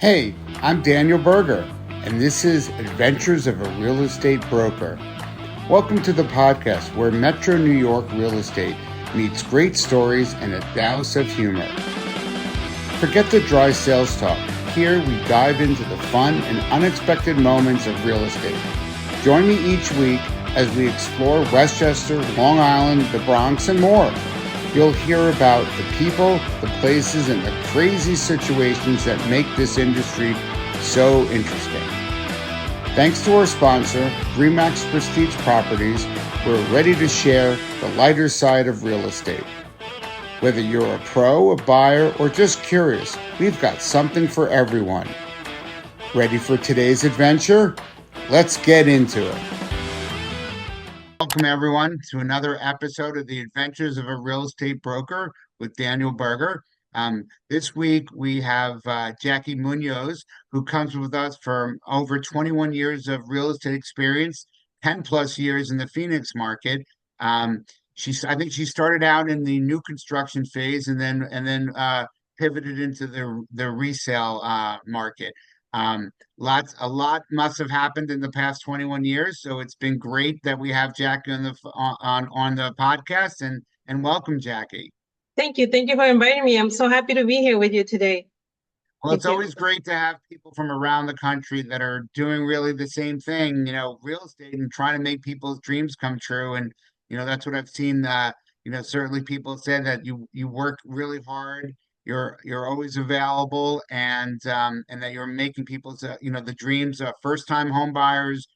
Hey, I'm Daniel Berger, and this is Adventures of a Real Estate Broker. Welcome to the podcast where Metro New York real estate meets great stories and a douse of humor. Forget the dry sales talk. Here we dive into the fun and unexpected moments of real estate. Join me each week as we explore Westchester, Long Island, the Bronx, and more. You'll hear about the people, the places, and the crazy situations that make this industry so interesting. Thanks to our sponsor, Remax Prestige Properties, we're ready to share the lighter side of real estate. Whether you're a pro, a buyer, or just curious, we've got something for everyone. Ready for today's adventure? Let's get into it. Welcome, everyone, to another episode of the Adventures of a Real Estate Broker with Daniel Berger. This week, we have Jackie Munoz, who comes with us from over 21 years of real estate experience, 10 plus years in the Phoenix market. I think she started out in the new construction phase and then pivoted into the resale market. A lot must have happened in the past 21 years, so it's been great that we have Jackie on the podcast, and welcome, Jackie. Thank you. Thank you for inviting me. I'm so happy to be here with you today. Well, it's Thank you. always great to have people from around the country that are doing really the same thing, real estate and trying to make people's dreams come true. And that's what I've seen. Certainly people said that you work really hard. You're always available, and that you're making people's the dreams, first time home buyers,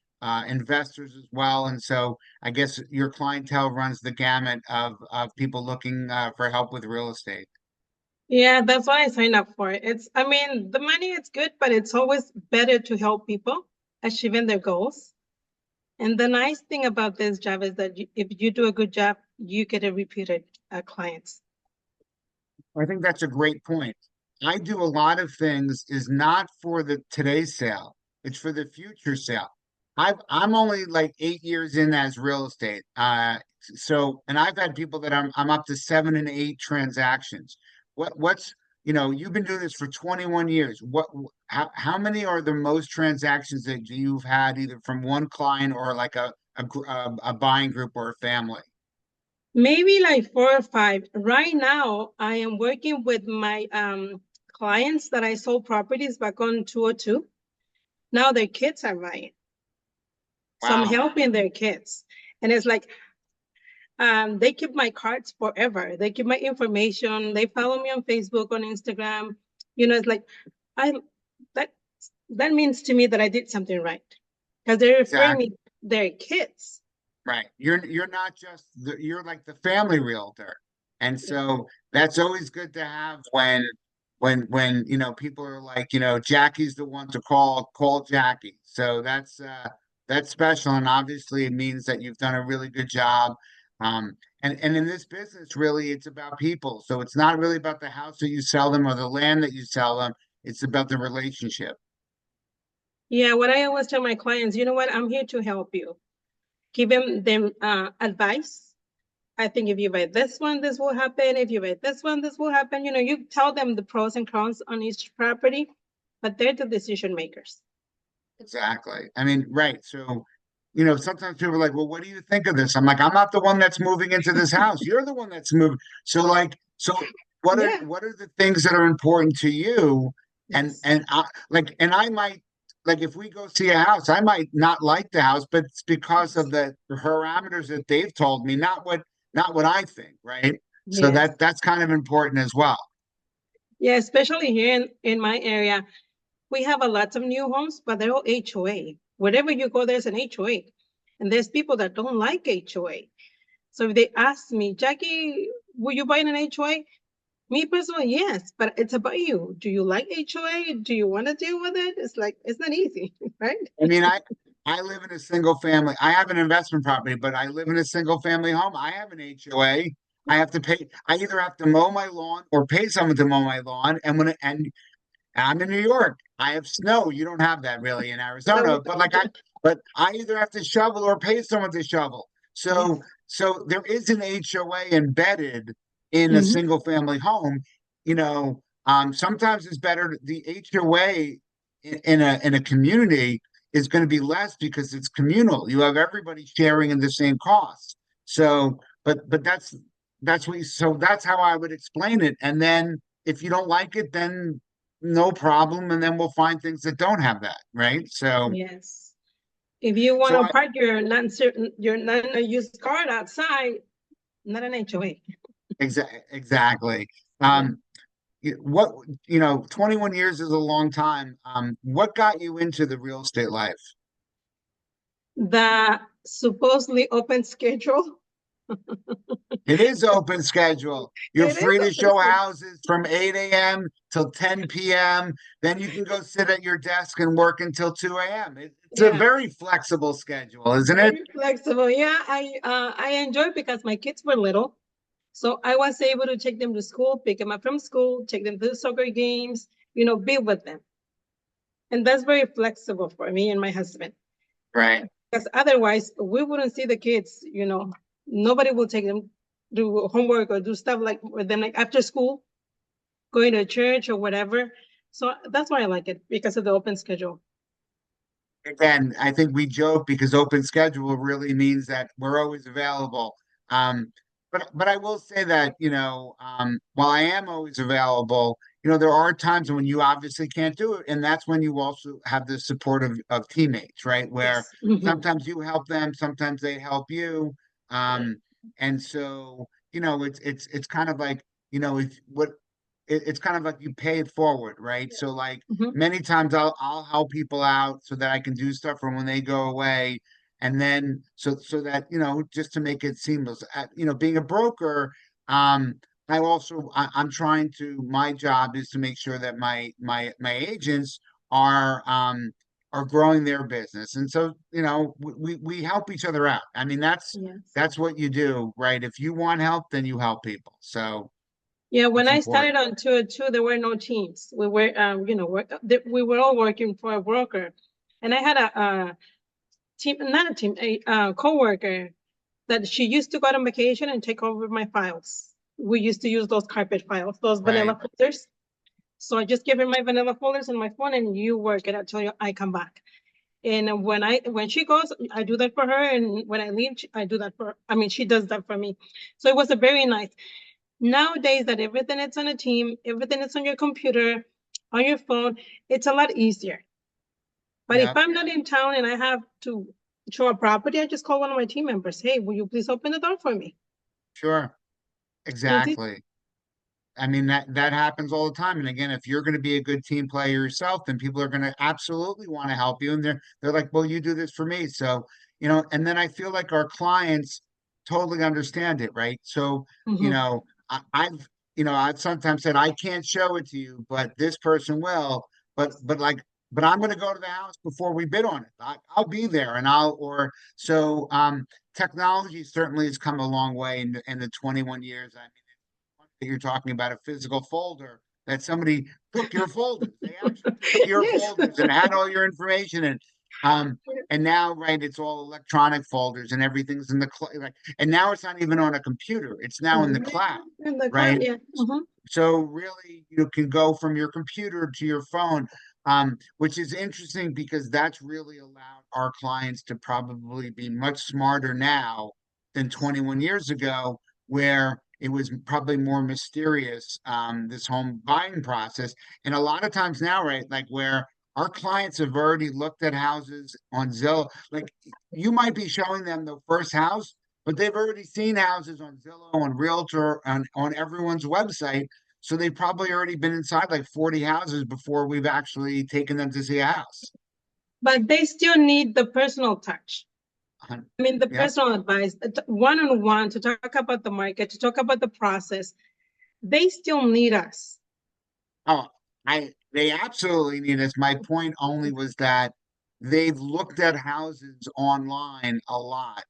investors as well. And so I guess your clientele runs the gamut of people looking for help with real estate. Yeah, that's what I signed up for. I mean, the money is good, but it's always better to help people achieving their goals. And the nice thing about this job is that if you do a good job, you get a repeated clients. I think that's a great point. I do a lot of things is not for the today's sale, it's for the future sale. I'm only like 8 years in as real estate. And I've had people that I'm up to 7 and 8 transactions. You've been doing this for 21 years. How many are the most transactions that you've had either from one client or like a buying group or a family? Maybe like 4 or 5. Right now, I am working with my clients that I sold properties back on 202. Now their kids are buying. So I'm Wow. helping their kids. And it's like, they keep my cards forever. They keep my information. They follow me on Facebook, on Instagram. It's like, I that that means to me that I did something right. Because they're referring Exactly. me their kids. Right. You're not just you're like the family realtor. And so that's always good to have when people are like, Jackie's the one to call Jackie. So that's special, and obviously it means that you've done a really good job. And in this business, really it's about people. So it's not really about the house that you sell them or the land that you sell them. It's about the relationship. Yeah, what I always tell my clients, you know what? I'm here to help you. Giving them advice. I think if you buy this one, this will happen. If you buy this one, this will happen. You tell them the pros and cons on each property, but they're the decision makers. Exactly. I mean, right. So, sometimes people are like, well, what do you think of this? I'm like, I'm not the one that's moving into this house. You're the one that's moving. So what are Yeah. what are the things that are important to you? And Yes. and I I might like if we go see a house, I might not like the house, but it's because of the parameters that they've told me, not what I think, right? So Yes. that's kind of important as well. Yeah, especially here in my area, we have a lot of new homes, but they're all HOA. Wherever you go, there's an HOA. And there's people that don't like HOA. So if they ask me, Jackie, will you buy an HOA? Me personally, yes, but it's about you. Do you like HOA? Do you want to deal with it? It's like, it's not easy, right? I mean, I live in a single family. I have an investment property, but I live in a single family home. I have an HOA. I have to pay. I either have to mow my lawn or pay someone to mow my lawn. And I'm in New York. I have snow. You don't have that really in No, we Arizona. But don't. but I either have to shovel or pay someone to shovel. So Yes. there is an HOA embedded in a Mhm. single family home. You know, Sometimes it's better. The HOA in a community is going to be less because it's communal. You have everybody sharing in the same costs. So, but that's how I would explain it. And then if you don't like it, then no problem. And then we'll find things that don't have that, right? So, Yes. If you want so to I park your non-used car outside, not an HOA. exactly. Yeah. Um, what 21 years is a long time. What got you into the real estate life? The supposedly open schedule. It is open schedule. You're It is free to open show schedule. houses from 8 a.m. till 10 p.m. Then you can go sit at your desk and work until 2 a.m. It's a Yeah. very flexible schedule, isn't it? Very flexible. Yeah, I enjoy because my kids were little. So I was able to take them to school, pick them up from school, take them to the soccer games, be with them. And that's very flexible for me and my husband. Right. Because otherwise we wouldn't see the kids. Nobody will take them do homework or do stuff like with them like after school, going to church or whatever. So that's why I like it because of the open schedule. Again, I think we joke because open schedule really means that we're always available. Um, but I will say that, while I am always available, there are times when you obviously can't do it, and that's when you also have the support of teammates, right? Where Yes. Mhm. sometimes you help them, sometimes they help you. Right. And so, it's kind of like, if what it's kind of like you pay it forward, right? So like Mhm. many times I'll help people out so that I can do stuff from when they go away. And then so that, just to make it seamless, being a broker, um, I'm trying to, my job is to make sure that my agents are growing their business. And so, we help each other out. I mean, Yes. that's what you do, right? If you want help, then you help people. So Yeah, when it's I important. started on 202, there were no teams. We were, we were all working for a broker, and I had a team, not a team, a coworker that she used to go on vacation and take over my files. We used to use those carpet files, those Right. vanilla folders. So I just give her my vanilla folders on my phone, and you work it until I come back. And when she goes, I do that for her, and when I leave, I do that for her. I mean, she does that for me. So it was a very nice. Nowadays, that everything is on a team, everything is on your computer, on your phone, it's a lot easier. But if Yeah. I'm not in town and I have to show a property, I just call one of my team members. Hey, will you please open the door for me? Sure. And it's easy. Exactly. I mean that happens all the time. And again, if you're going to be a good team player yourself, then people are going to absolutely want to help you. And they're like, well, you do this for me. So, and then I feel like our clients totally understand it, right? So, Mhm. I've sometimes said I can't show it to you, but this person will. But I'm going to go to the house before we bid on it. I'll be there, and technology certainly has come a long way in the 21 years. I mean, that you're talking about a physical folder that somebody took your folders. They actually took your Yes. folders and had all your information um and now, right, it's all electronic folders and everything's in the like, and now it's not even on a computer. It's now in the cloud, In the cloud, right? yeah. Mhm. So really, you can go from your computer to your phone, which is interesting because that's really allowed our clients to probably be much smarter now than 21 years ago, where it was probably more mysterious, this home buying process. And a lot of times now, right, like where our clients have already looked at houses on Zillow, like you might be showing them the first house, but they've already seen houses on Zillow, on Realtor, on everyone's website. So they've probably already been inside like 40 houses before we've actually taken them to see a house. But they still need the personal touch. I mean, the Yep. personal advice, one on one, to talk about the market, to talk about the process. They still need us. Oh, they absolutely need us. My point only was that they've looked at houses online a lot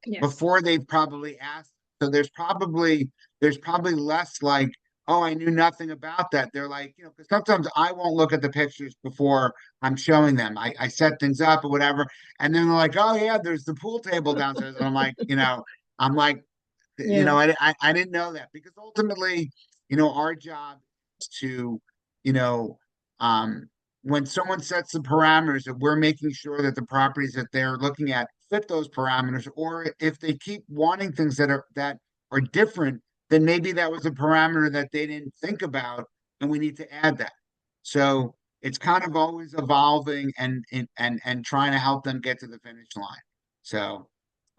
Yes. before they've probably asked. So there's probably less like, oh, I knew nothing about that. They're like, because sometimes I won't look at the pictures before I'm showing them. I set things up or whatever, and then they're like, oh yeah, there's the pool table downstairs, and I'm like, Yeah. I didn't know that because ultimately, our job. to, you know, when someone sets the parameters, that we're making sure that the properties that they're looking at fit those parameters, or if they keep wanting things that are different, then maybe that was a parameter that they didn't think about, and we need to add that. So it's kind of always evolving and trying to help them get to the finish line. So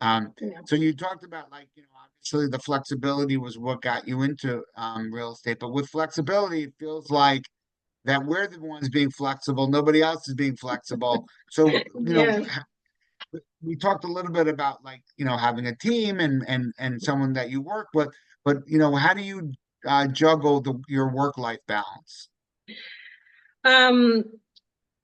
Yeah. so you talked about, like, obviously the flexibility was what got you into real estate, but with flexibility, it feels like that we're the ones being flexible, nobody else is being flexible. So, Yes. we talked a little bit about, like, having a team and someone that you work with, but how do you juggle your work-life balance? Um,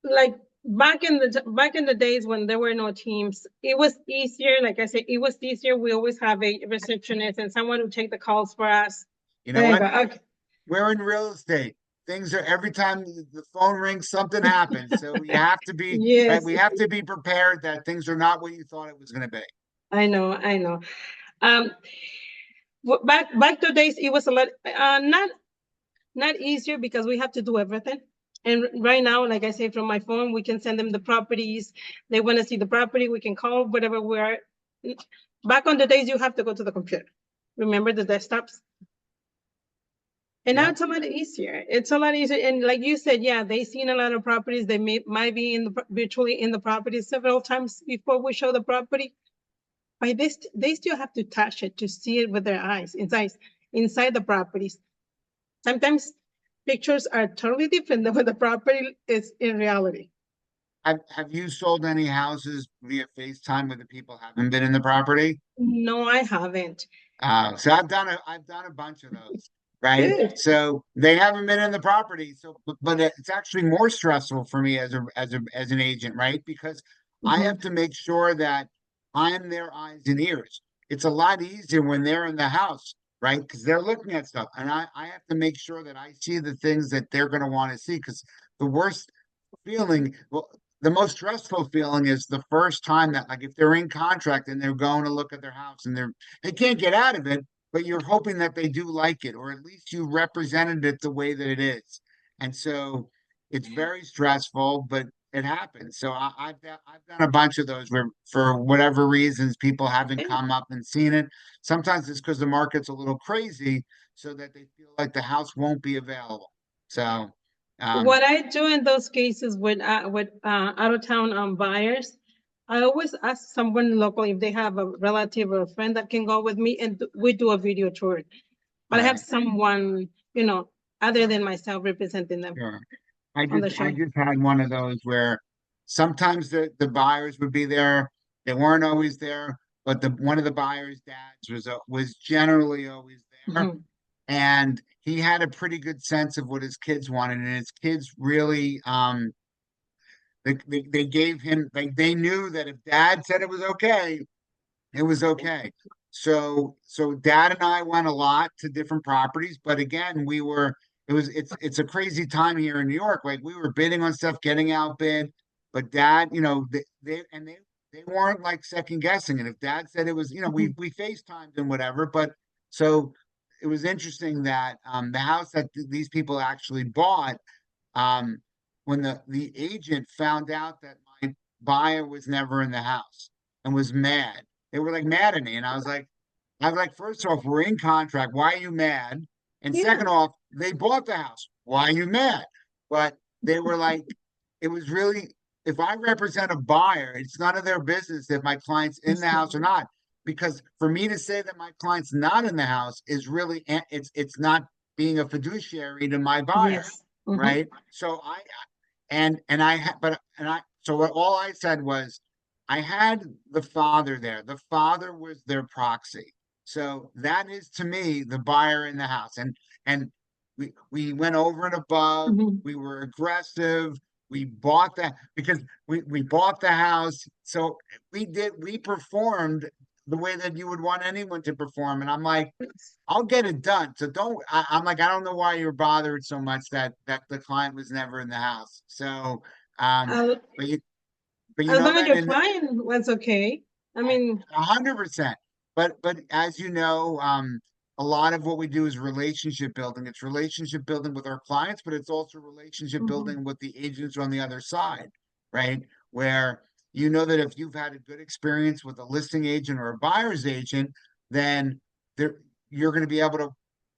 like back in the days when there were no teams, it was easier. Like I said, it was easier. We always have a receptionist and someone who take the calls for us. You know There you what? go. Okay. We're in real estate. Things are, every time the phone rings, something happens. So you have to be, right? Yes, We have to be prepared that things are not what you thought it was going to be. I know, I know. Um, back to days, it was a lot, not easier because we have to do everything. And right now, like I say, from my phone, we can send them the properties. They want to see the property. We can call whatever we are. Back on the days, you have to go to the computer. Remember the desktops? And now Yeah. it's a lot easier. It's a lot easier. And like you said, yeah, they've seen a lot of properties. They might be virtually in the property several times before we show the property. By this, they still have to touch it to see it with their eyes, inside the properties. Sometimes pictures are totally different than what the property is in reality. Have you sold any houses via FaceTime where the people haven't been in the property? No, I haven't. So I've done a bunch of those, right? Good. So they haven't been in the property. So, but it's actually more stressful for me as an agent, right? Because I Mhm. have to make sure that I'm their eyes and ears. It's a lot easier when they're in the house, right? Because they're looking at stuff, and I have to make sure that I see the things that they're going to want to see. Because the worst feeling, well, the most stressful feeling is the first time that, like, if they're in contract and they're going to look at their house and they can't get out of it, but you're hoping that they do like it, or at least you represented it the way that it is. And so it's very stressful, but it happens. So I've done a bunch of those where, for whatever reasons, people haven't Yeah. come up and seen it. Sometimes it's because the market's a little crazy, so that they feel like the house won't be available. So, um, What I do in those cases with out of town buyers, I always ask someone local if they have a relative or a friend that can go with me, and we do a video tour. But I have right. someone, other than myself representing them Sure. I on just the I show. just had one of those where sometimes the buyers would be there. They weren't always there, but the one of the buyers' dads was generally always there, Mhm. and he had a pretty good sense of what his kids wanted, and his kids really they gave him, like, they knew that if dad said it was okay. So dad and I went a lot to different properties, but again, it's a crazy time here in New York. Like, we were bidding on stuff, getting outbid, but dad, they weren't like second guessing. And if dad said it was, Mhm. we FaceTimed and whatever, but so it was interesting that the house that these people actually bought, um, when the agent found out that my buyer was never in the house and was mad. They were, like, mad at me, and I was like, first off, we're in contract. Why are you mad? And Yeah. second off, they bought the house. Why are you mad? But they were like, it was really, if I represent a buyer, it's none of their business if my client's in the house or not. Because for me to say that my client's not in the house is really, it's not being a fiduciary to my buyer, Yes. Hmm. right? So and I had, but and I so all I said was, I had the father there. The father was their proxy. So that is, to me, the buyer in the house. And we went over and above. Hmm. We were aggressive. We bought that because we bought the house. So we performed the way that you would want anyone to perform. And I'm like, I'll get it done. So I'm like, I don't know why you're bothered so much that the client was never in the house. So, um, As but you know long as that your in client was okay. I mean, 100%. But as you know, a lot of what we do is relationship building. It's relationship building with our clients, but it's also relationship Mhm. building with the agents on the other side, right? Where you know that if you've had a good experience with a listing agent or a buyer's agent, then there you're going to be able to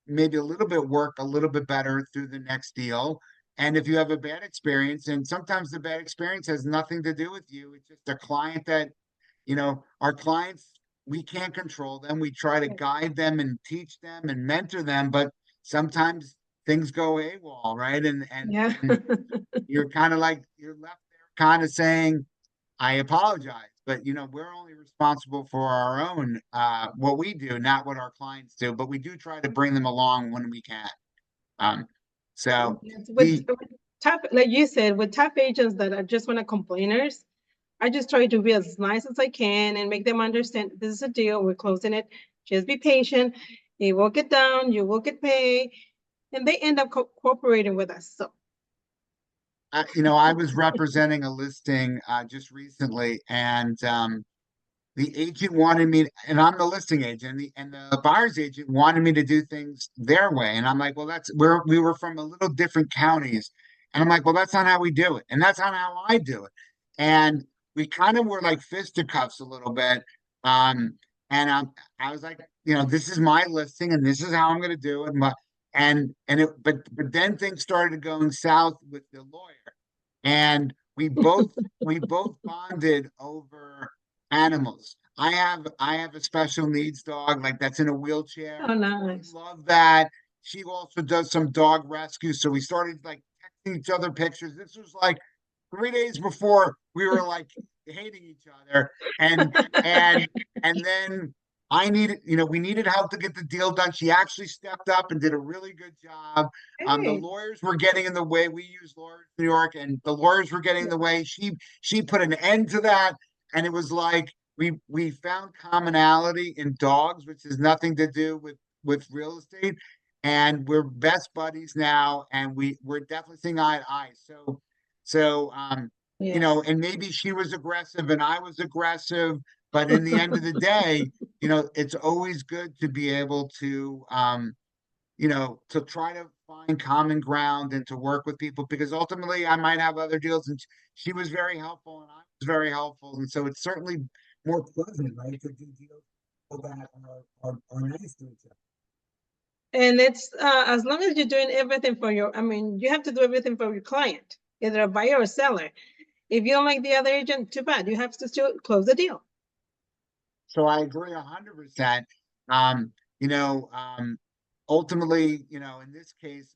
maybe a little bit work a little bit better through the next deal. And if you have a bad experience, and sometimes the bad experience has nothing to do with you, it's just a client that, our clients, we can't control them. We try to guide them and teach them and mentor them, but sometimes things go AWOL, right? Yeah. And you're kind of like you're left there kind of saying, I apologize, but we're only responsible for our own what we do, not what our clients do, but we do try to bring them along when we can. Um, so Yes, the with top, like you said, with top agents that are just want to complainers, I just try to be as nice as I can and make them understand this is a deal. We're closing it. Just be patient. It will get down. You will get paid, and they end up cooperating with us. So, I was representing a listing just recently, and the agent wanted me, and I'm the listing agent, and the buyer's agent wanted me to do things their way. And I'm like, well, we were from a little different counties. And I'm like, well, that's not how we do it. And that's not how I do it. And we kind of were like fisticuffs a little bit. Um, and I was like, this is my listing and this is how I'm going to do it. But then things started going south with the lawyer. And we both bonded over animals. I have a special needs dog, like that's in a wheelchair. oh, She nice. loved that. She also does some dog rescue. So we started like texting each other pictures. This was like 3 days before we were like hating each other. And and and then we needed help to get the deal done. She actually stepped up and did a really good job. The Hey. lawyers were getting in the way. We use lawyers in New York, and the lawyers were getting in the way. She put an end to that, and it was like we found commonality in dogs, which has nothing to do with real estate, and we're best buddies now, and we're definitely seeing eye to eye. So, Yes. and maybe she was aggressive and I was aggressive, but in the end of the day, it's always good to be able to try to find common ground and to work with people because ultimately I might have other deals and she was very helpful and I was very helpful. And so it's certainly more pleasant, right, to do deals that are nice to each other. And it's as long as you're doing everything for I mean, you have to do everything for your client, either a buyer or seller. If you don't like the other agent, too bad. You have to still close the deal. So I agree 100%. Um, you know, um, ultimately, in this case,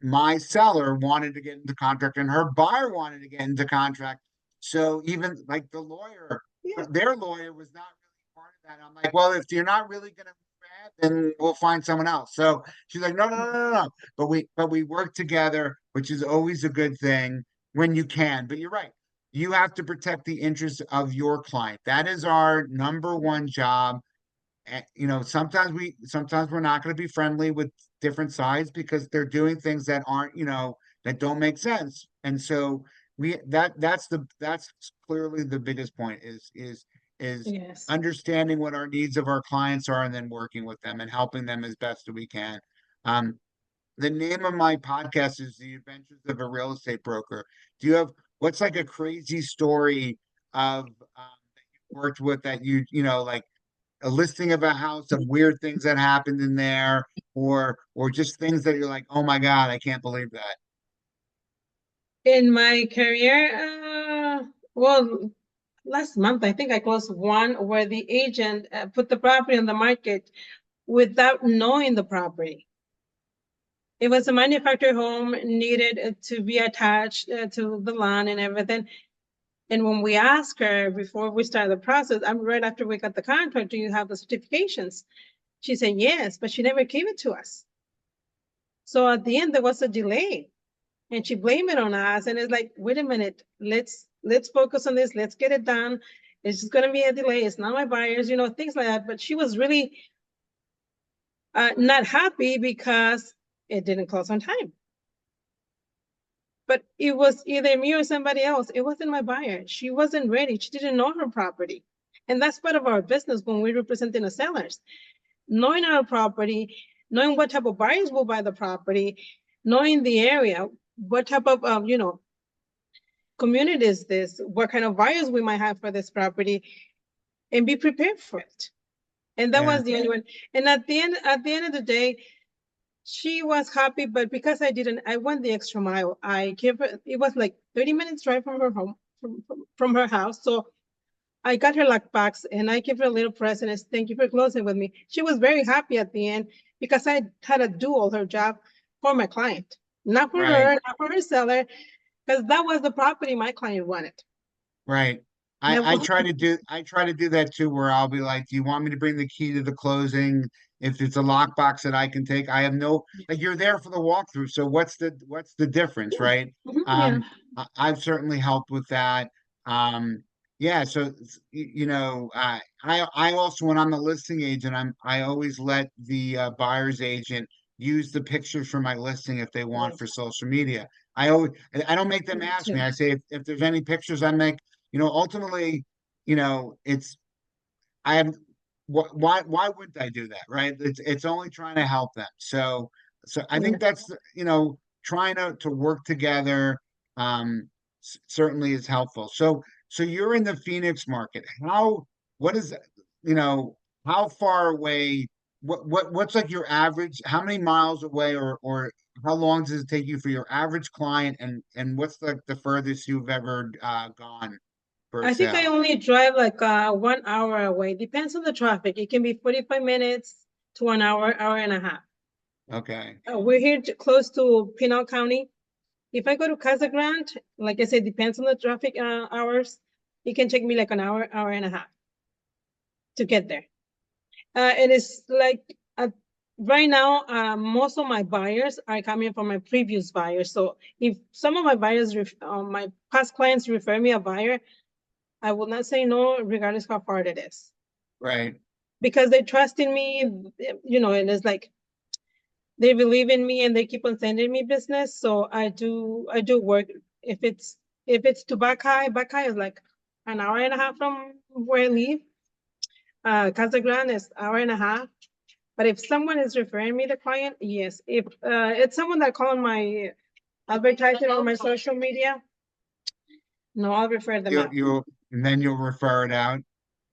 my seller wanted to get into contract and her buyer wanted to get into contract. So even like Yeah. their lawyer was not really part of that. I'm like, well, if you're not really going to move ahead, then we'll find someone else. So she's like, no, no, no, no, no. But we work together, which is always a good thing when you can. But you're right. You have to protect the interests of your client. That is our number one job. And, sometimes we're not going to be friendly with different sides because they're doing things that aren't, that don't make sense. And so that's clearly the biggest point is Yes. understanding what our needs of our clients are and then working with them and helping them as best as we can. Um, the name of my podcast is The Adventures of a Real Estate Broker. Do you have what's like a crazy story of that you worked with that like a listing of a house of weird things that happened in there, or just things that you're like, oh my God, I can't believe that. In my career, well, last month, I think I closed one where the agent put the property on the market without knowing the property. It was a manufactured home, needed to be attached to the lawn and everything. And when we asked her before we started the process, I'm right after we got the contract, do you have the certifications? She said yes, but she never gave it to us. So at the end, there was a delay, and she blamed it on us. And it's like, wait a minute, let's focus on this. Let's get it done. It's just going to be a delay. It's not my buyers, things like that. But she was really not happy because it didn't close on time. But it was either me or somebody else. It wasn't my buyer. She wasn't ready. She didn't know her property. And that's part of our business when we're representing the sellers. knowing our property, knowing what type of buyers will buy the property, knowing the area, what type of, community is this, what kind of buyers we might have for this property, and be prepared for it. And that was the only one. And at the end of the day, she was happy, but because I went the extra mile. I gave her, it was like 30 minutes drive from her home, from her house. So I got her lockbox and I gave her a little present as thank you for closing with me. She was very happy at the end because I had to do all her job for my client, not for her, not for her seller, because that was the property my client wanted. Right. I try to do that too, where I'll be like, do you want me to bring the key to the closing? If it's a lockbox that I can take, I have no, like, you're there for the walkthrough. So what's the difference, right? Yeah. I've certainly helped with that. Yeah, so I also, when I'm the listing agent, I always let the buyer's agent use the pictures for my listing if they want for social media. I don't make them ask me. I say if there's any pictures I make, ultimately, it's I have why wouldn't I do that, right? It's only trying to help them. So I think that's trying to work together certainly is helpful. So you're in the Phoenix market. What is how far away? What's like your average? How many miles away, or how long does it take you for your average client? And what's the furthest you've ever gone for a I think I sale? only drive like 1 hour away. Depends on the traffic. It can be 45 minutes to an hour, hour and a half. Okay. We're here close to Pinal County. If I go to Casa Grande, like I said, depends on the traffic hours. It can take me like an hour, hour and a half to get there. And it's like right now, most of my buyers are coming from my previous buyers. So if some of my buyers, my past clients refer me a buyer, I will not say no, regardless how far it is. Right. Because they trust in me, and it's like they believe in me and they keep on sending me business. So I do work. If it's to Bacay is like an hour and a half from where I live. Casa Grande is hour and a half. But if someone is referring me the client, yes. If it's someone that call on my advertising on my social media, no, I'll refer them out. And then you'll refer it out.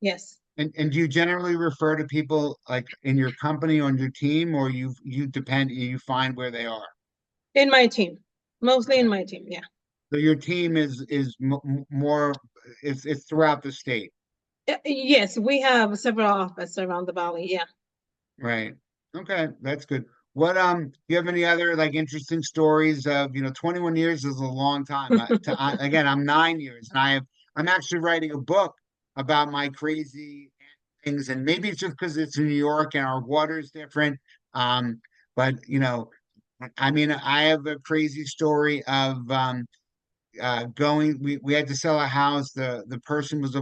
Yes. And do you generally refer to people like in your company, on your team, or you find where they are? In my team, mostly in Okay. my team. Yeah. So your team is more it's throughout the state. Yes, we have several offices around the valley. Yeah. Right. Okay, that's good. Do you have any other like interesting stories of, 21 years is a long time. Again, I'm 9 years and I'm actually writing a book about my crazy things, and maybe it's just because it's in New York and our water is different. But I mean, I have a crazy story of going. We had to sell a house. The person was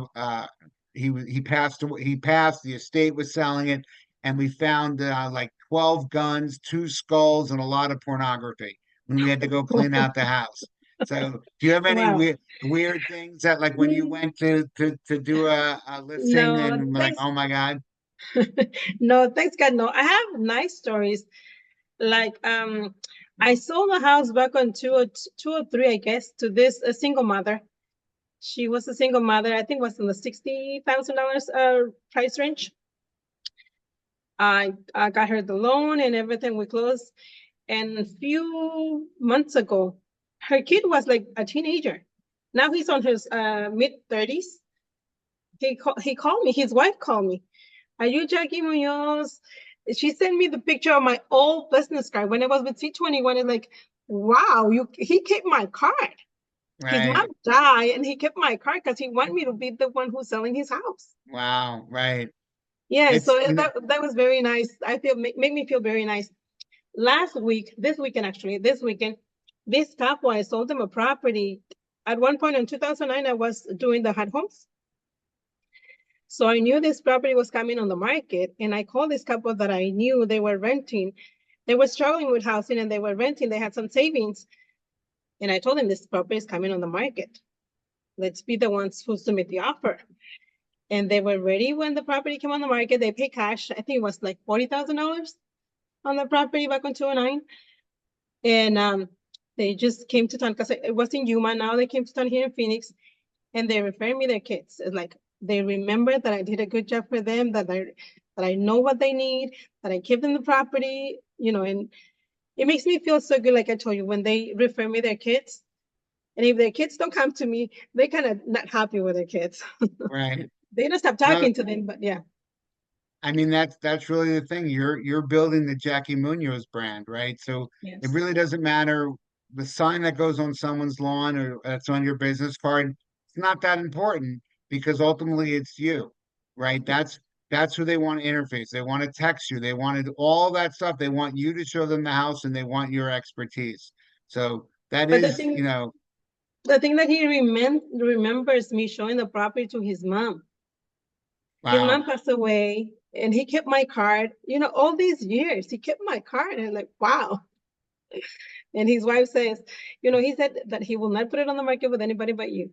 he passed away. He passed. The estate was selling it, and we found like 12 guns, two skulls, and a lot of pornography when we had to go clean out the house. So, do you have any Wow. weird things that, like, when you went to do a listing No, and like, thanks. oh my God? No, thanks God. No, I have nice stories. Like, I sold a house back on 203, I guess, to this a single mother. She was a single mother. I think was in the $60,000 price range. I got her the loan and everything. We closed. And a few months ago, her kid was like a teenager. Now he's on his mid-30s. He called me. His wife called me. Are you Jackie Munoz? She sent me the picture of my old business card when I was with C21. It's like, wow, he kept my card. His Right. mom died, and he kept my card because he wanted me to be the one who's selling his house. Wow. Right. Yeah, It's so that was very nice. I feel make me feel very nice. This weekend, this couple, I sold them a property. At one point in 2009, I was doing the hot homes. So I knew this property was coming on the market, and I called this couple that I knew they were renting. They were struggling with housing and they were renting. They had some savings. And I told them this property is coming on the market. Let's be the ones who submit the offer. and they were ready when the property came on the market. They paid cash. I think it was like $40,000 on the property back in 2009. And they just came to town because it was in Yuma. Now they came to town here in Phoenix, and they referred me their kids. It's like they remember that I did a good job for them, that I know what they need, that I give them the property, and it makes me feel so good. Like I told you, when they refer me their kids, and if their kids don't come to me, they kind of not happy with their kids. Right. They don't stop No, talking to them, but yeah. I mean that's really the thing. You're building the Jackie Munoz brand, right? So it Yes. really doesn't matter the sign that goes on someone's lawn or that's on your business card. It's not that important because ultimately it's you, right? That's who they want to interface. They want to text you. They wanted all that stuff. They want you to show them the house and they want your expertise. So that But the is, thing, the thing that he remembers me showing the property to his mom. His wow, mom passed away, and he kept my card. All these years, he kept my card, and I'm like, wow. And his wife says, he said that he will not put it on the market with anybody but you.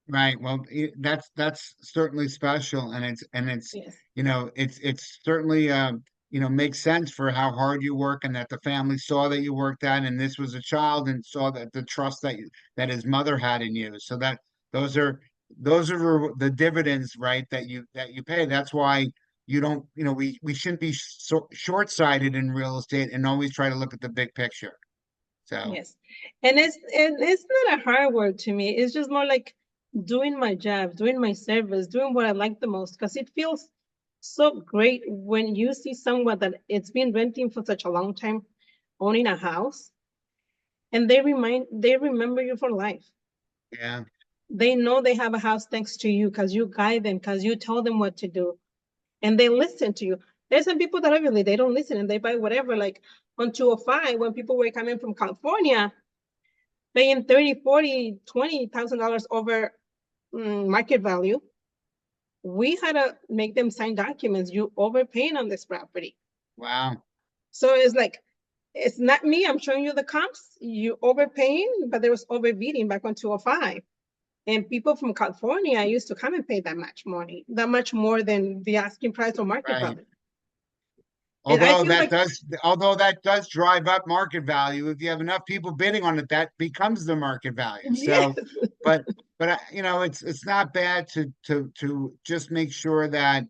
right. Well, that's certainly special, and it's Yes. it's certainly makes sense for how hard you work, and that the family saw that you worked at, and this was a child, and saw that the trust that his mother had in you. So that those are those are the dividends, right? That you pay. That's why you don't we shouldn't be short-sighted in real estate and always try to look at the big picture. So Yes. And it's not a hard work to me. It's just more like doing my job, doing my service, doing what I like the most, because it feels so great when you see someone that it's been renting for such a long time, owning a house, and they remember you for life. yeah, They know they have a house thanks to you, because you guide them, because you tell them what to do, and they listen to you. There's some people that obviously they don't listen and they buy whatever. Like on 205, when people were coming from California, paying 30, 40, $20,000 over market value, we had to make them sign documents. You overpaying on this property. wow, So it's like, it's not me. I'm showing you the comps. You overpaying, but there was overbidding back on 205. And people from California used to come and pay that much money, that much more than the asking price or market right. value. And I feel like, Although that does drive up market value, if you have enough people bidding on it, that becomes the market value. yes, So, but it's not bad to just make sure that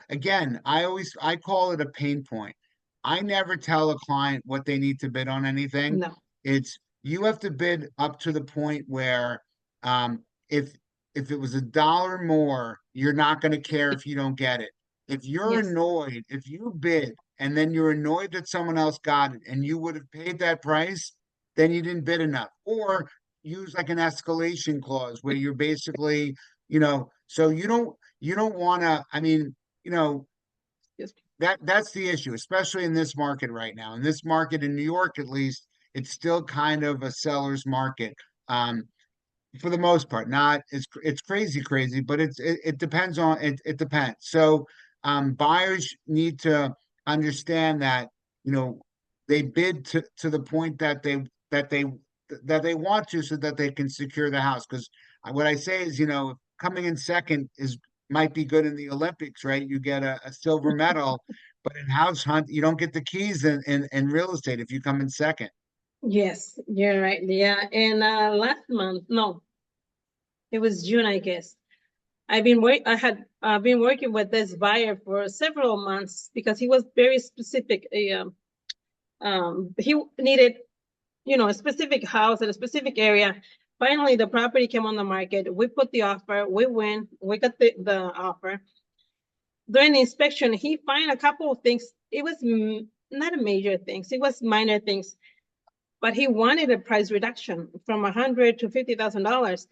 again, I call it a pain point. I never tell a client what they need to bid on anything. no, It's you have to bid up to the point where um, if if it was a dollar more, you're not going to care if you don't get it. If you're yes, annoyed, if you bid and then you're annoyed that someone else got it and you would have paid that price, then you didn't bid enough. Or use like an escalation clause where you're basically, so you don't want to, I mean, you know, yes, that's the issue, especially in this market right now. In this market in New York, at least, it's still kind of a seller's market. Um, for the most part. Not it's crazy, but it depends on it depends. So buyers need to understand that you know they bid to the point that they that they want to so that they can secure the house. Because what I say is, coming in second is might be good in the Olympics, right? You get a silver medal, but in house hunt, you don't get the keys in real estate if you come in second. yes, you're right. Yeah. And last month, no, it was June, I guess. I had been working with this buyer for several months because he was very specific. He needed, a specific house in a specific area. Finally, the property came on the market. We put the offer. We win. We got the offer. During the inspection, he found a couple of things. It was not a major things. It was minor things, but he wanted a price reduction from $100 to $50,000.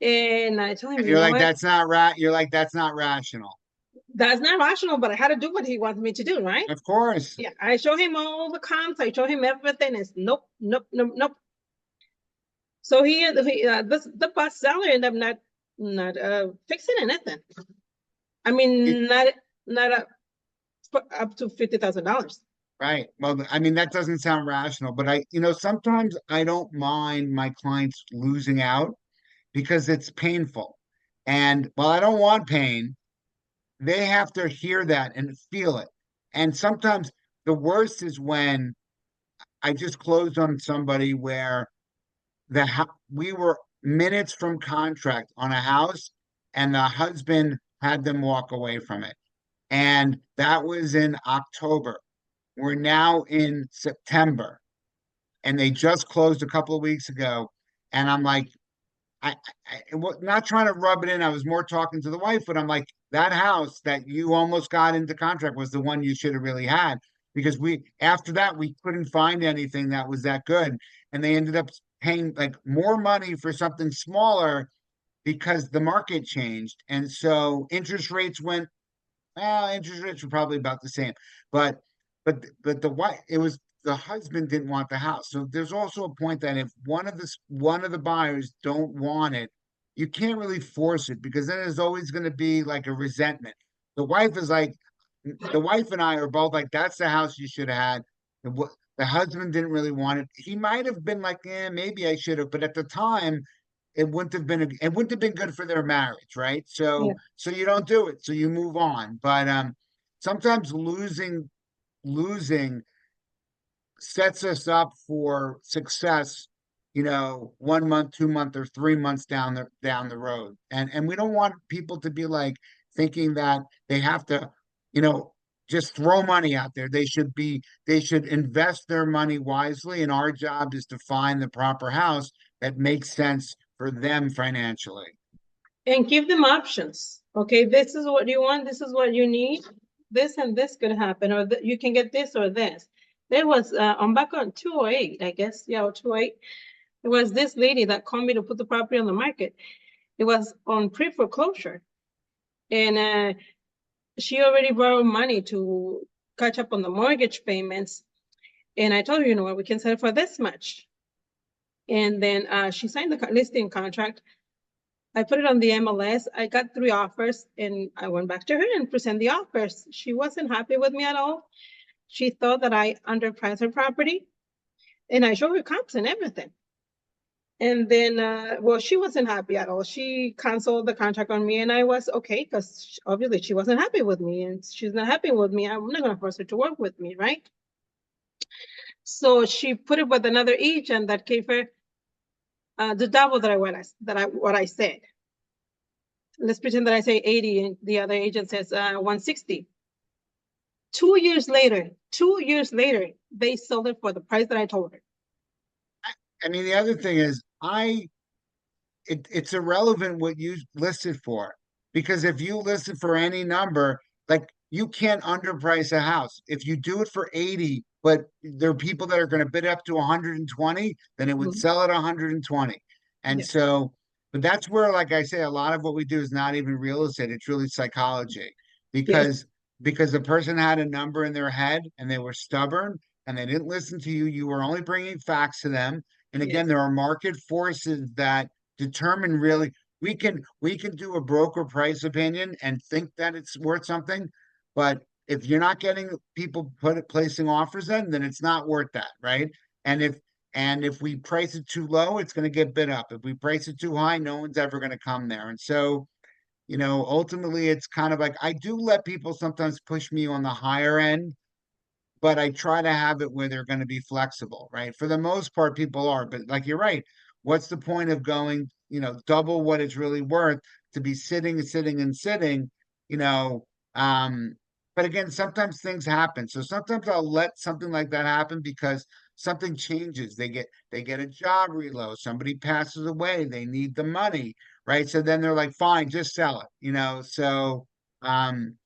And I told him, And you you're know like, what? that's not right. You're like, that's not rational. That's not rational, but I had to do what he wants me to do, right? Of course. Yeah, I show him all the comps. I show him everything. It's nope, nope, nope, nope. So the bus seller ended up not fixing anything. I It- mean, not up to $50,000. right. Well, I mean, that doesn't sound rational, but sometimes I don't mind my clients losing out because it's painful. And while I don't want pain, they have to hear that and feel it. And sometimes the worst is when I just closed on somebody where we were minutes from contract on a house, and the husband had them walk away from it. And that was in October. We're now in September, and they just closed a couple of weeks ago. And I'm like, not trying to rub it in. I was more talking to the wife, but I'm like, that house that you almost got into contract was the one you should have really had, because after that we couldn't find anything that was that good, and they ended up paying like more money for something smaller because the market changed, and so interest rates were probably about the same, but the wife, it was the husband didn't want the house. So there's also a point that if one of the buyers don't want it, you can't really force it, because then there's always going to be like a resentment. The wife is like, the wife and I are both like, that's the house you should have had. The husband didn't really want it. He might have been like, maybe I should have, but at the time, it wouldn't have been good for their marriage, right? Yeah. So you don't do it. So you move on. But sometimes losing sets us up for success, 1 month, 2 month, or 3 months down the road. And we don't want people to be like thinking that they have to, you know, just throw money out there. They should invest their money wisely. And our job is to find the proper house that makes sense for them financially. And give them options. Okay, this is what you want, this is what you need, this and this could happen, or you can get this or this. There was on back on 208, I guess, yeah, or 208. It was this lady that called me to put the property on the market. It was on pre-foreclosure, and she already borrowed money to catch up on the mortgage payments. And I told her, you know what, we can sell it for this much. And then she signed the listing contract. I put it on the MLS. I got 3 offers, and I went back to her and presented the offers. She wasn't happy with me at all. She thought that I underpriced her property, and I showed her comps and everything. And then, well, she wasn't happy at all. She canceled the contract on me, and I was okay, because obviously she wasn't happy with me, and she's not happy with me. I'm not going to force her to work with me, right? So she put it with another agent that gave her the double what I said. Let's pretend that I say 80 and the other agent says 160. 2 years later, they sold it for the price that I told her. I mean, the other thing is, it's irrelevant what you listed for, because if you listed for any number, like, you can't underprice a house. If you do it for 80, but there are people that are going to bid up to 120, then it would Mhm. sell at 120. And Yeah. so, but that's where, like I say, a lot of what we do is not even real estate, it's really psychology, Yes. because the person had a number in their head and they were stubborn and they didn't listen to you. You were only bringing facts to them. And again, Yes. there are market forces that determine, really, we can do a broker price opinion and think that it's worth something, but if you're not getting people placing offers in, then it's not worth that, right? And if we price it too low, it's going to get bid up. If we price it too high, no one's ever going to come there. And so, ultimately, it's kind of like, I do let people sometimes push me on the higher end, but I try to have it where they're going to be flexible, right? For the most part, people are, but like, you're right. What's the point of going, double what it's really worth to be sitting and sitting and sitting, you know? Um, but again, sometimes things happen. So sometimes I'll let something like that happen because something changes. They get a job reload, somebody passes away, they need the money, right? So then they're like, fine, just sell it, So um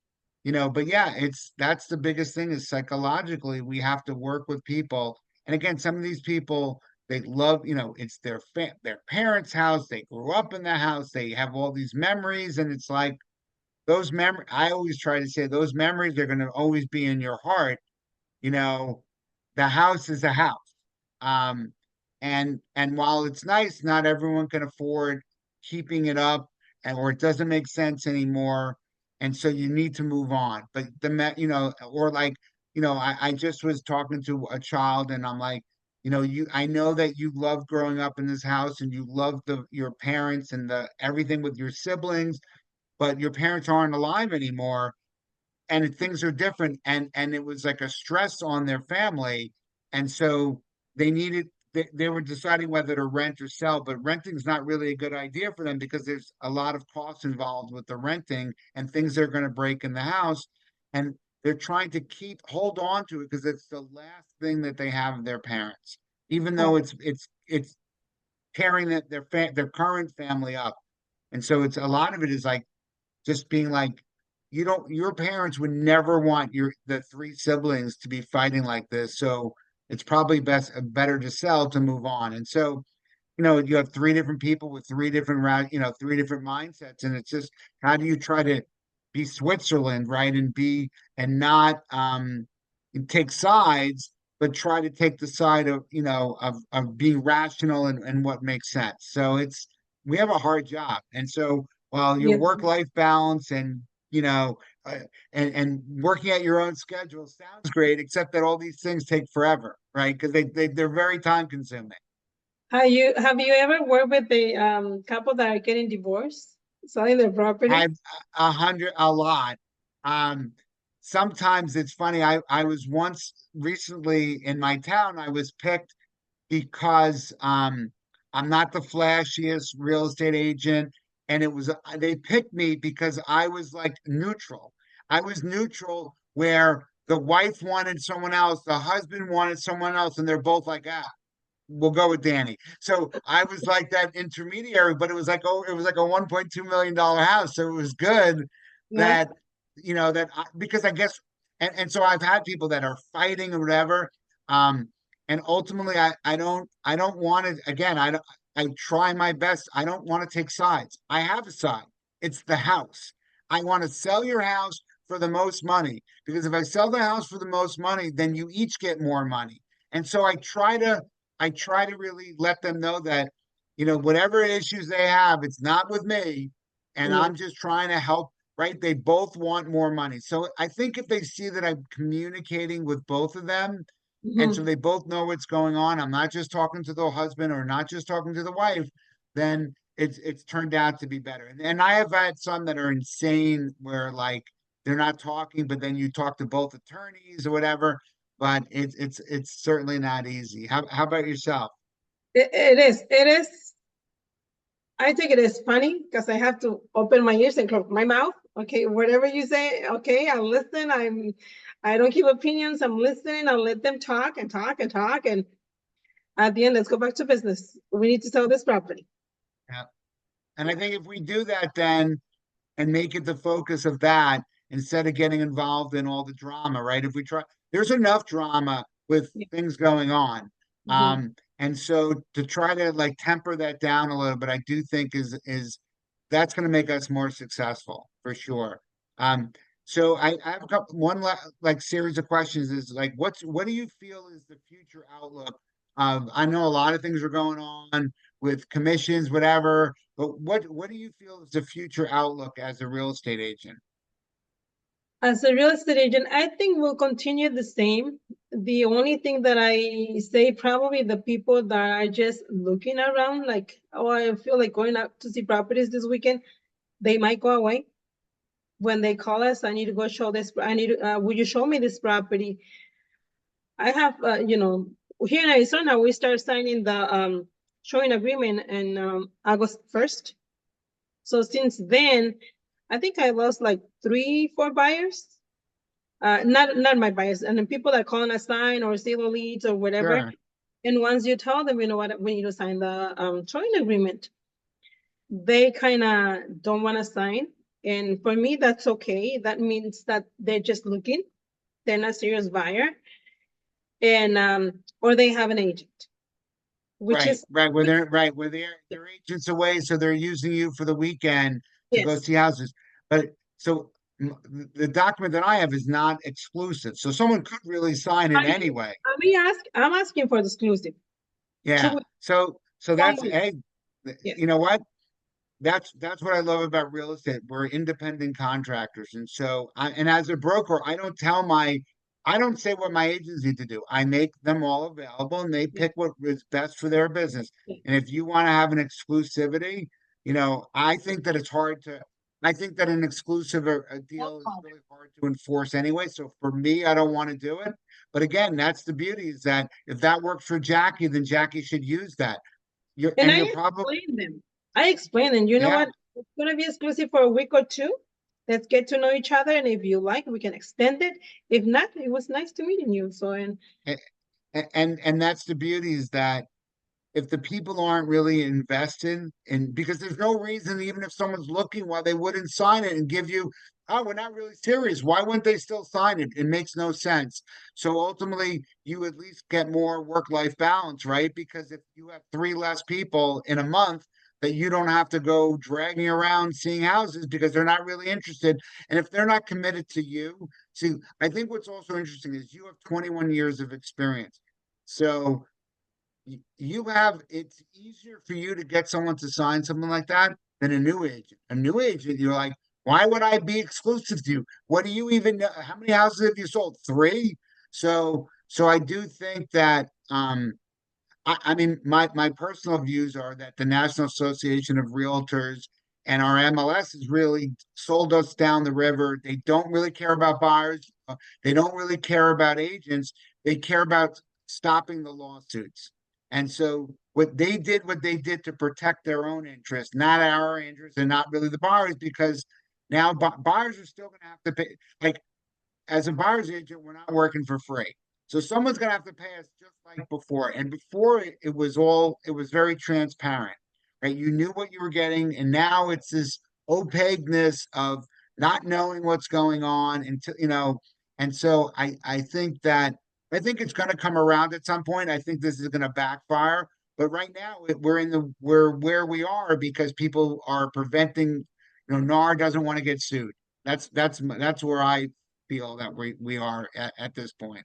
but yeah, that's the biggest thing, is psychologically we have to work with people. And again, some of these people, they love, it's their parents' house, they grew up in the house, they have all these memories, and it's like, those memories, I always try to say, those memories are going to always be in your heart. You know, the house is a house. Um, and while it's nice, not everyone can afford keeping it up, or it doesn't make sense anymore. And so you need to move on. But or like, I just was talking to a child, and I'm like, I know that you love growing up in this house and you love your parents and the everything with your siblings, but your parents aren't alive anymore and things are different and it was like a stress on their family, and so they were deciding whether to rent or sell, but renting's not really a good idea for them because there's a lot of costs involved with the renting and things that are going to break in the house, and they're trying to hold on to it because it's the last thing that they have of their parents, even though Oh, it's tearing their current family up. And so it's a lot of it is like just being like, your parents would never want the three siblings to be fighting like this. So it's probably better to sell to move on. And so, you have three different people with three different mindsets. And it's just, how do you try to be Switzerland, right? And not take sides, but try to take the side of being rational and what makes sense. So we have a hard job. And so while your yes. work-life balance and, you know, uh, and working at your own schedule sounds great, except that all these things take forever, right? Because they're very time consuming. Have you ever worked with the couple that are getting divorced, selling their property? I've a lot. Um, Sometimes it's funny. I was once recently in my town. I was picked because I'm not the flashiest real estate agent, and they picked me because I was like neutral. I was neutral where the wife wanted someone else, the husband wanted someone else, and they're both like, ah, we'll go with Danny. So I was like that intermediary, but it was like a $1.2 million house. So it was good Yeah. that, because I guess, and so I've had people that are fighting or whatever. Um, and ultimately I don't want to, again, I try my best. I don't want to take sides. I have a side. It's the house. I want to sell your house for the most money because if I sell the house for the most money, then you each get more money. And so I try to really let them know that, whatever issues they have, it's not with me. And Yeah. I'm just trying to help, right? They both want more money. So I think if they see that I'm communicating with both of them, and so Mhm. they both know what's going on, I'm not just talking to the husband or not just talking to the wife, then it's turned out to be better. And I have had some that are insane where like they're not talking, but then you talk to both attorneys or whatever, but it's certainly not easy. How about yourself? It is. It is. I think it is funny because I have to open my ears and close my mouth. Okay, whatever you say, okay, I'll listen. I don't keep opinions. I'm listening. I'll let them talk and talk and talk. And at the end, let's go back to business. We need to sell this property. Yeah. And I think if we do that then and make it the focus of that instead of getting involved in all the drama, right? If we try, there's enough drama with Yeah. things going on. Mhm. And so to try to like temper that down a little bit, I do think is that's going to make us more successful for sure. Um, so I have like series of questions is like, what do you feel is the future outlook of, I know a lot of things are going on with commissions, whatever, but what do you feel is the future outlook as a real estate agent? As a real estate agent, I think we'll continue the same. The only thing that I say, probably the people that are just looking around, like, oh, I feel like going out to see properties this weekend, they might go away. When they call us, I need to go show this. Would you show me this property? I have, here in Arizona, we start signing the showing agreement in August 1st. So since then, I think I lost like 3, 4 buyers. Not my buyers, and then people that call on a sign or see the leads or whatever. Sure. And once you tell them, you know what, we need to sign the showing agreement, they kind of don't want to sign. And for me, that's okay. That means that they're just looking. They're not serious buyer, and or they have an agent, which Right, is right, where they're agents away, so they're using you for the weekend to go yes. see houses. But so the document that I have is not exclusive, so someone could really sign it anyway. I'm asking for the exclusive. Two Yeah. weeks, So one that's, week. hey, Yes. you know what? That's what I love about real estate. We're independent contractors, and so and as a broker, I don't tell my I don't say what my agents need to do. I make them all available and they Yeah. pick what is best for their business. Yeah. And if you want to have an exclusivity, I think that I think that an exclusive a deal is really hard to enforce anyway. So for me, I don't want to do it. But again, that's the beauty is that if that works for Jackie, then Jackie should use that. And I You're probably, explain them. I explain them, you know yeah. what? It's gonna be exclusive for a week or two. Let's get to know each other, and if you like, we can extend it. If not, it was nice to meeting you. So, and And that's the beauty is that if the people aren't really invested in because there's no reason even if someone's looking why they wouldn't sign it and give you oh we're not really serious why wouldn't they still sign it makes no sense so ultimately you at least get more work-life balance right because if you have three less people in a month that you don't have to go dragging around seeing houses because they're not really interested and if they're not committed to you see I think what's also interesting is you have 21 years of experience so you have it's easier for you to get someone to sign something like that than a new agent. A new agent, you're like, why would I be exclusive to you? What do you even know? How many houses have you sold? Three. So I do think that I mean my personal views are that the National Association of Realtors and our MLS has really sold us down the river. They don't really care about buyers. They don't really care about agents. They care about stopping the lawsuits. And so what they did to protect their own interest, not our interest, and not really the buyers, because now buyers are still going to have to pay. Like as a buyer's agent, we're not working for free. So someone's gonna have to pay us just like before. And before it was very transparent, right? You knew what you were getting, and now it's this opaqueness of not knowing what's going on until and so I think it's gonna come around at some point. I think this is gonna backfire. But right now we're where we are because people are preventing, NAR doesn't want to get sued. That's where I feel that we are at this point.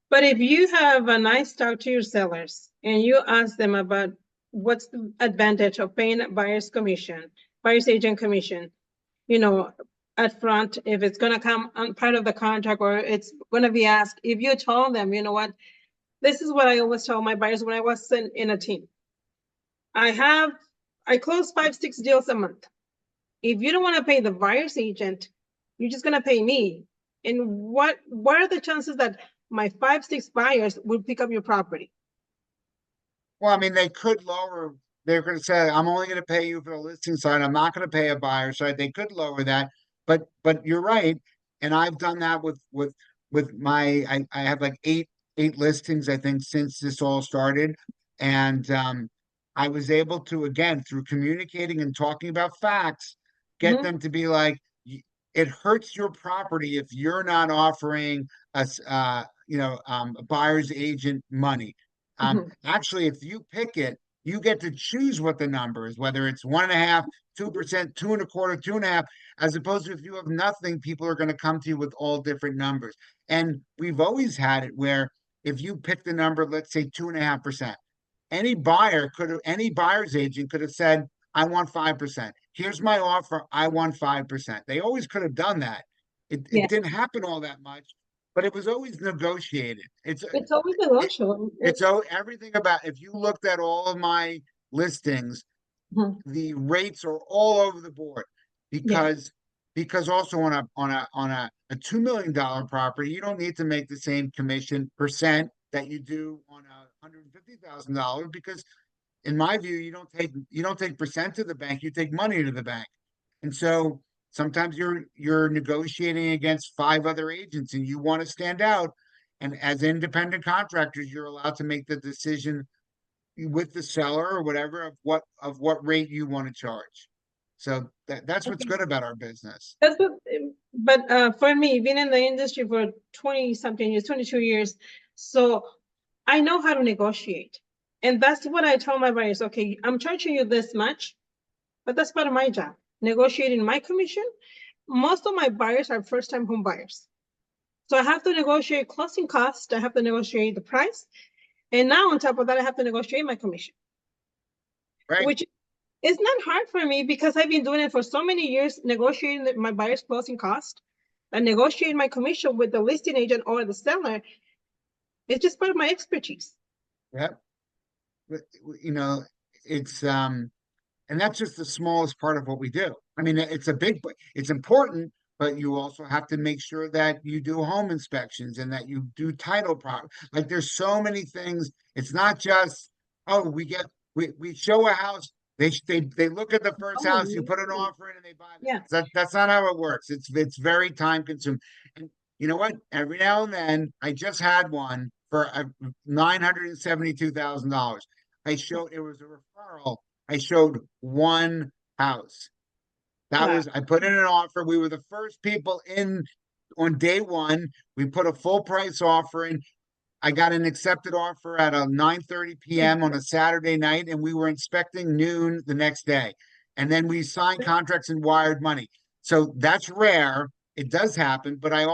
but if you have a nice talk to your sellers and you ask them about what's the advantage of paying a buyer's agent commission, you know, at front, if it's gonna come on part of the contract or it's gonna be asked, if you tell them, you know what, this is what I always tell my buyers when I was in a team. I close 5, 6 deals a month. If you don't want to pay the buyer's agent, you're just gonna pay me. And what are the chances that my 5, 6 buyers will pick up your property? Well, I mean, they could lower. They're going to say, "I'm only going to pay you for the listing side. I'm not going to pay a buyer side." They could lower that, but you're right, and I've done that with my. I have like eight listings I think since this all started, and I was able to again through communicating and talking about facts get Mhm, them to be like, it hurts your property if you're not offering us, a buyer's agent money. mhm. Actually, if you pick it, you get to choose what the number is, whether it's 1.5, 2%, 2.25, 2.5, as opposed to if you have nothing, people are going to come to you with all different numbers. And we've always had it where if you pick the number, let's say 2.5%, any buyer's agent could have said, I want 5%. Here's my offer. I want 5%. They always could have done that. It Yeah, didn't happen all that much, but it was always negotiated. it's always It, negotiable. it's everything about if you looked at all of my listings, Mhm. the rates are all over the board Yeah, because also on a $2 million property, you don't need to make the same commission percent that you do on a $150,000 because in my view, you don't take percent to the bank, you take money to the bank. And so sometimes you're negotiating against five other agents and you want to stand out. And as independent contractors, you're allowed to make the decision with the seller or whatever of what rate you want to charge. So that's what's okay. good about our business. That's what, but for me, being in the industry for 20 something years, 22 years, so I know how to negotiate. And that's what I tell my buyers. Okay, I'm charging you this much, but that's part of my job, negotiating my commission. Most of my buyers are first-time home buyers. So I have to negotiate closing costs, I have to negotiate the price, and now on top of that, I have to negotiate my commission, Right. which is not hard for me because I've been doing it for so many years, negotiating my buyer's closing cost. and negotiate my commission with the listing agent or the seller. It's just part of my expertise. Yep. You know, it's and that's just the smallest part of what we do. I mean, it's important, but you also have to make sure that you do home inspections and that you do title proper. Like there's so many things. It's not just, oh, we show a house. They look at the first house, you put an offer in and they buy the Yeah. house. That's not how it works. It's very time consuming. And you know what? Every now and then, I just had one for $972,000. It was a referral. I showed one house. I put in an offer. We were the first people in on day one. We put a full price offer in. I got an accepted offer at 9:30 p.m. on a Saturday night, and we were inspecting noon the next day. And then we signed contracts and wired money. So that's rare. It does happen, but I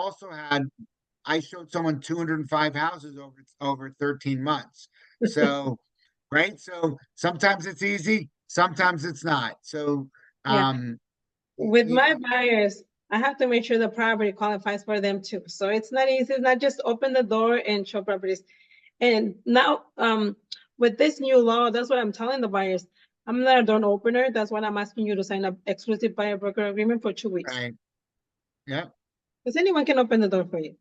showed someone 205 houses over 13 months. So, right? So sometimes it's easy, sometimes it's not. So, with my buyers, I have to make sure the property qualifies for them too. So it's not easy. It's not just open the door and show properties. And now, with this new law, that's what I'm telling the buyers. I'm not a door opener. That's why I'm asking you to sign up exclusive buyer broker agreement for 2 weeks. Right. Yep. Because anyone can open the door for you.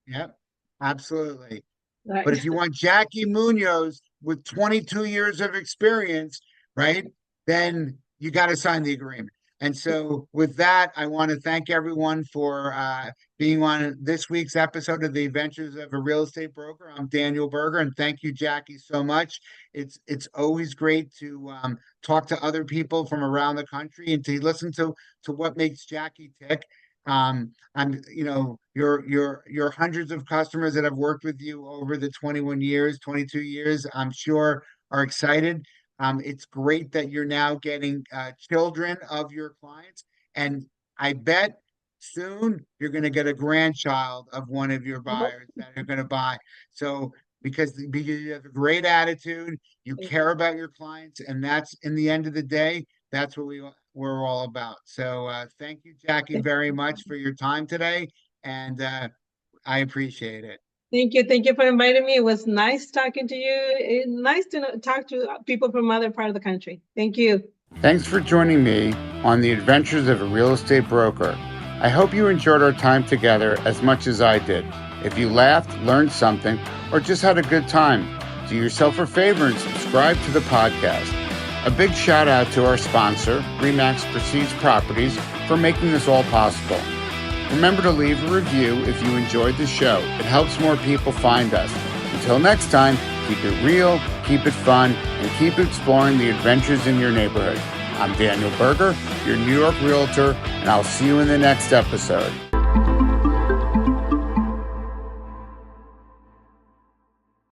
Yep. Absolutely. Right. But if you want Jackie Munoz with 22 years of experience, right, then you got to sign the agreement. And so with that, I want to thank everyone for being on this week's episode of The Adventures of a Real Estate Broker. I'm Daniel Berger, and thank you, Jackie, so much. It's always great to talk to other people from around the country and to listen to what makes Jackie tick. Your hundreds of customers that have worked with you over the 22 years, I'm sure are excited. It's great that you're now getting children of your clients, and I bet soon you're going to get a grandchild of one of your buyers that are going to buy. So because you have a great attitude, you care about your clients, and that's in the end of the day, that's what we're all about. So thank you, Jackie, very much for your time today, and I appreciate it. Thank you. Thank you for inviting me. It was nice talking to you. It's nice to talk to people from other part of the country. Thank you. Thanks for joining me on The Adventures of a Real Estate Broker. I hope you enjoyed our time together as much as I did. If you laughed, learned something, or just had a good time, do yourself a favor and subscribe to the podcast. A big shout out to our sponsor, Remax Prestige Properties, for making this all possible. Remember to leave a review if you enjoyed the show. It helps more people find us. Until next time, keep it real, keep it fun, and keep exploring the adventures in your neighborhood. I'm Daniel Berger, your New York Realtor, and I'll see you in the next episode.